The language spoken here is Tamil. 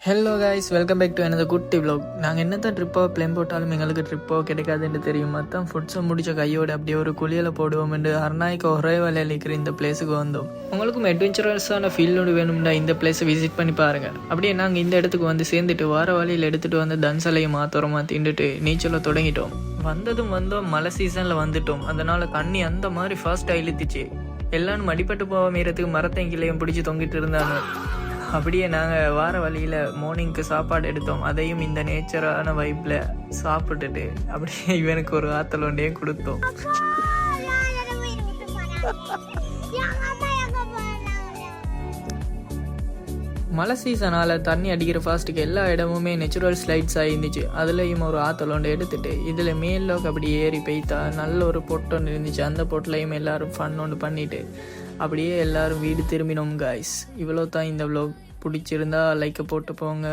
Hello guys, welcome back to எனது குட்டி vlog. நாங்கள் என்ன தான் ட்ரிப்போ பிளேன் போட்டாலும் எங்களுக்கு ட்ரிப்போ கிடைக்காதுன்னு தெரியும். தான் ஃபுட்ஸை முடிச்ச கையோடு அப்படியே ஒரு குளியலை போடுவோம் என்று அர்நாய்க்கு ஒரே வேலையில் இருக்கிற இந்த பிளேஸுக்கு வந்தோம். உங்களுக்கும் அட்வென்ச்சரஸான ஃபீல்டு வேணும்னா இந்த பிளேஸை விசிட் பண்ணி பாருங்கள். அப்படியே நாங்கள் இந்த இடத்துக்கு வந்து சேர்ந்துட்டு வார வழியில் எடுத்துகிட்டு வந்து தன்சலையை மாத்தோரமாக திண்டுட்டு நீச்சலை தொடங்கிட்டோம். வந்தோம், மழை சீசனில் வந்துட்டோம். அதனால் தண்ணி அந்த மாதிரி ஃபாஸ்ட்டாக இழுத்துச்சு. எல்லாரும் அடிப்பட்டு போக மீறத்துக்கு மரத்தையும் கிளையும் பிடிச்சி தொங்கிட்டு இருந்தாங்க. அப்படியே நாங்கள் வார வழியில் மார்னிங்க்கு சாப்பாடு எடுத்தோம். அதையும் இந்த நேச்சரான வைப்பில் சாப்பிட்டுட்டு அப்படியே இவனுக்கு ஒரு ஆத்தல் ஒன்றையும் கொடுத்தோம். மழை சீசனால் தண்ணி அடிக்கிற ஃபாஸ்ட்டுக்கு எல்லா இடமுமே நேச்சுரல் ஸ்லைட்ஸ் ஆகிருந்துச்சு. அதுலேயும் ஒரு ஆத்தல் ஒன்று எடுத்துட்டு இதில் மேலோக்கு அப்படி ஏறி பெய்த்தா நல்ல ஒரு பொட்டு ஒன்று இருந்துச்சு. அந்த பொட்டிலையும் எல்லோரும் ஃபன் ஒன்று பண்ணிவிட்டு அப்படியே எல்லோரும் வீடு திரும்பினோம். காய்ஸ், இவ்வளோ தான் இந்த vlog. பிடிச்சிருந்தா லைக்கை போட்டு போங்க.